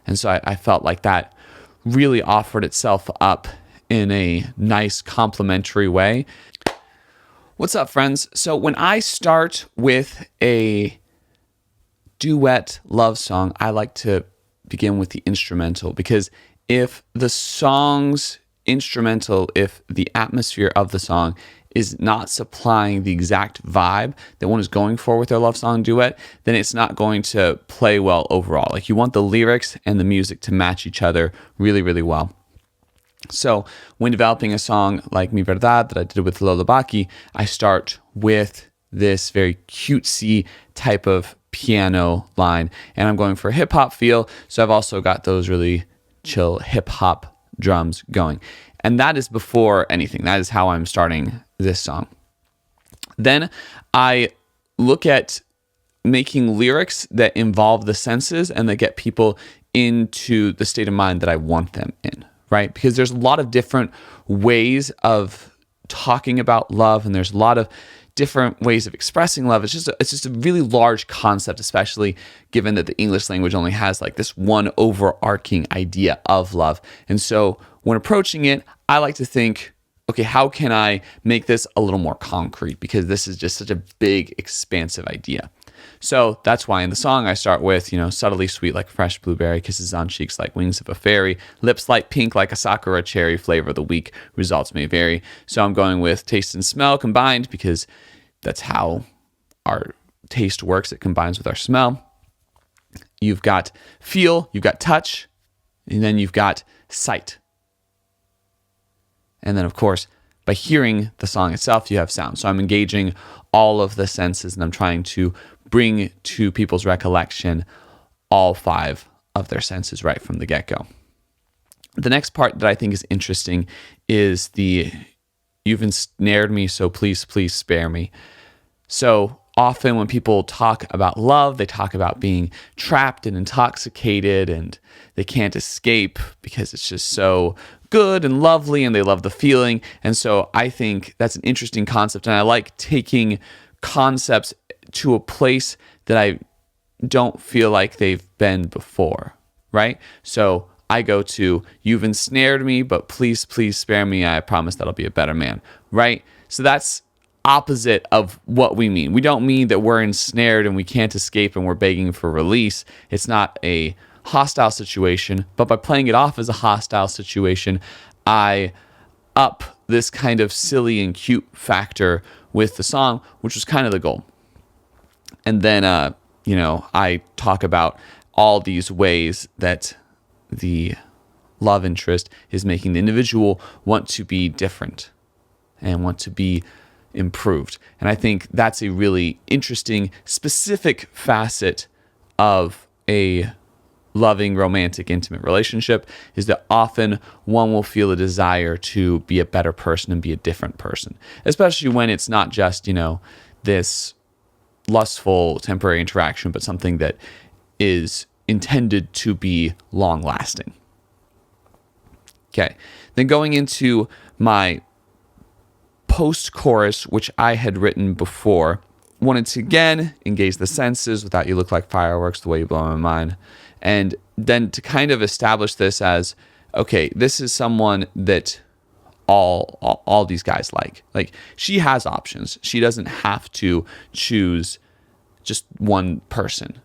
And so I felt like that really offered itself up in a nice complementary way. What's up, friends? So when I start with a duet love song, I like to begin with the instrumental, because if the song's instrumental, if the atmosphere of the song is not supplying the exact vibe that one is going for with their love song duet, then it's not going to play well overall. Like, you want the lyrics and the music to match each other really, really well. So when developing a song like Mi Verdad that I did with Lola Baqui, I start with this very cutesy type of piano line, and I'm going for a hip hop feel. So I've also got those really chill hip hop drums going. And that is before anything. That is how I'm starting this song. Then I look at making lyrics that involve the senses and that get people into the state of mind that I want them in, right? Because there's a lot of different ways of talking about love, and there's a lot of different ways of expressing love. It's just a really large concept, especially given that the English language only has like this one overarching idea of love. And so when approaching it, I like to think, okay, how can I make this a little more concrete? Because this is just such a big, expansive idea. So that's why in the song I start with, subtly sweet like a fresh blueberry, kisses on cheeks like wings of a fairy, lips light pink like a sakura cherry, flavor of the week, results may vary. So I'm going with taste and smell combined, because that's how our taste works. It combines with our smell. You've got feel, you've got touch, and then you've got sight. And then, of course, by hearing the song itself, you have sound. So I'm engaging all of the senses, and I'm trying to bring to people's recollection all 5 of their senses right from the get-go. The next part that I think is interesting is the "you've ensnared me, so please, please spare me." So often when people talk about love, they talk about being trapped and intoxicated, and they can't escape because it's just so good and lovely, and they love the feeling. And so I think that's an interesting concept, and I like taking concepts to a place that I don't feel like they've been before, right? So I go to, "You've ensnared me, but please, please spare me. I promise that I'll be a better man," right? So that's opposite of what we mean. We don't mean that we're ensnared and we can't escape and we're begging for release. It's not a hostile situation, but by playing it off as a hostile situation, I up this kind of silly and cute factor with the song, which was kind of the goal. And then, I talk about all these ways that the love interest is making the individual want to be different and want to be improved. And I think that's a really interesting, specific facet of a loving, romantic, intimate relationship, is that often one will feel a desire to be a better person and be a different person, especially when it's not just, this lustful temporary interaction, but something that is intended to be long lasting. Okay. Then going into my post-chorus, which I had written before, wanted to again engage the senses without you look like fireworks, the way you blow my mind. And then to kind of establish this as, okay, this is someone that all these guys like. Like, she has options. She doesn't have to choose just one person.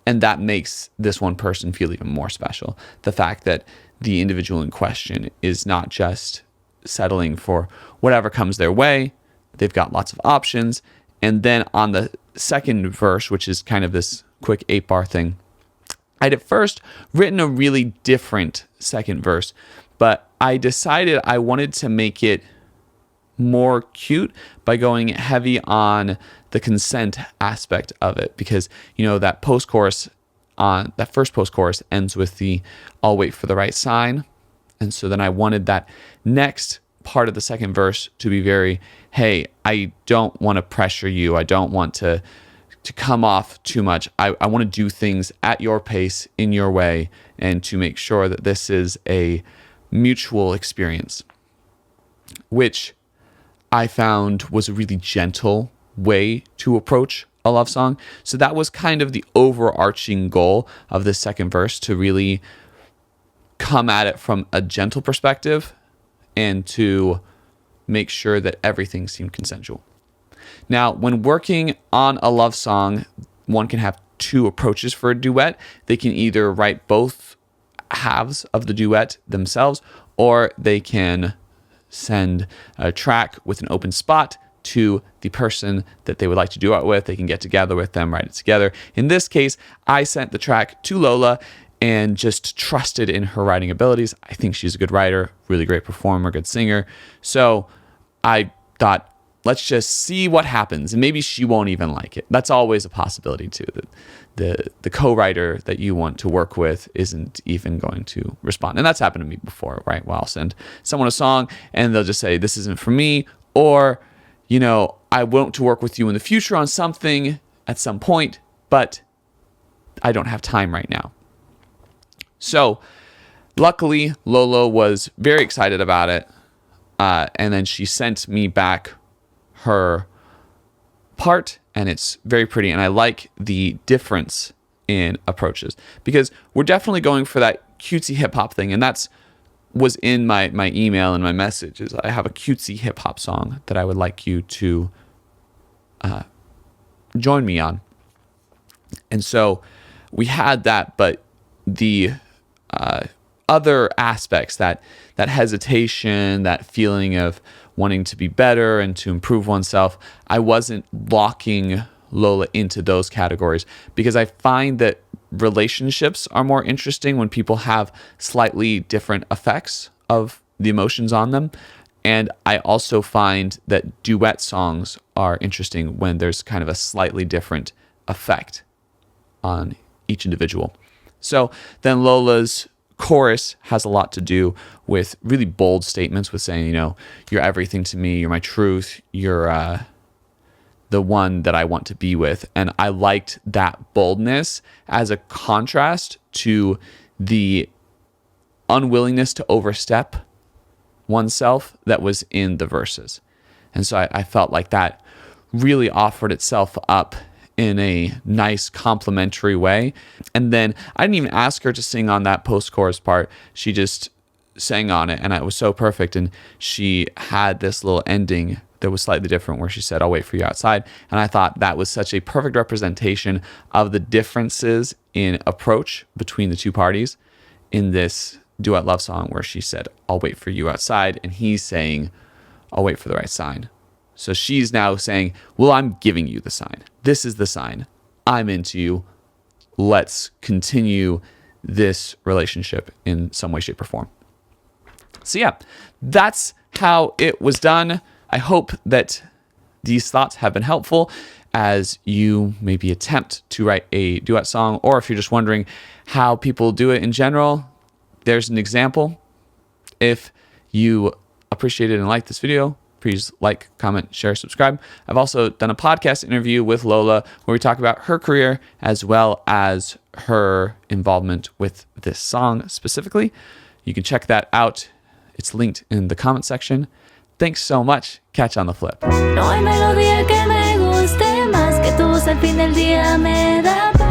And that makes this one person feel even more special. The fact that the individual in question is not just settling for whatever comes their way. They've got lots of options. And then on the second verse, which is kind of this quick 8-bar thing, I'd at first written a really different second verse, but I decided I wanted to make it more cute by going heavy on the consent aspect of it, because that post-chorus, that first post-chorus ends with the "I'll wait for the right sign," and so then I wanted that next part of the second verse to be very, hey, I don't want to pressure you, I don't want to come off too much, I want to do things at your pace, in your way, and to make sure that this is a mutual experience, which I found was a really gentle way to approach a love song. So that was kind of the overarching goal of this second verse, to really come at it from a gentle perspective and to make sure that everything seemed consensual. Now, when working on a love song, one can have two approaches for a duet. They can either write both halves of the duet themselves, or they can send a track with an open spot to the person that they would like to duet with. They can get together with them, write it together. In this case, I sent the track to Lola and just trusted in her writing abilities. I think she's a good writer, really great performer, good singer. So I thought, let's just see what happens, and maybe she won't even like it. That's always a possibility too. That the co-writer that you want to work with isn't even going to respond. And that's happened to me before, right? Well, I'll send someone a song and they'll just say, this isn't for me, or, I want to work with you in the future on something at some point, but I don't have time right now. So luckily, Lola was very excited about it. And then she sent me back her part, and it's very pretty. And I like the difference in approaches, because we're definitely going for that cutesy hip hop thing. And that's was in my email and my message, is I have a cutesy hip hop song that I would like you to join me on. And so we had that, but the other aspects, that hesitation, that feeling of wanting to be better and to improve oneself, I wasn't locking Lola into those categories, because I find that relationships are more interesting when people have slightly different effects of the emotions on them. And I also find that duet songs are interesting when there's kind of a slightly different effect on each individual. So then Lola's chorus has a lot to do with really bold statements, with saying, you're everything to me, you're my truth, you're the one that I want to be with. And I liked that boldness as a contrast to the unwillingness to overstep oneself that was in the verses. And so I felt like that really offered itself up in a nice complimentary way. And then I didn't even ask her to sing on that post-chorus part. She just sang on it, and it was so perfect. And she had this little ending that was slightly different, where she said, I'll wait for you outside. And I thought that was such a perfect representation of the differences in approach between the two parties in this duet love song, where she said, I'll wait for you outside, and he's saying, I'll wait for the right sign. So she's now saying, well, I'm giving you the sign. This is the sign. I'm into you. Let's continue this relationship in some way, shape, or form. So yeah, that's how it was done. I hope that these thoughts have been helpful as you maybe attempt to write a duet song, or if you're just wondering how people do it in general, there's an example. If you appreciated and liked this video, please like, comment, share, subscribe. I've also done a podcast interview with Lola where we talk about her career as well as her involvement with this song specifically. You can check that out. It's linked in the comment section. Thanks so much. Catch you on the flip. No hay melodía que me guste más que tu voz al fin del día me da paz.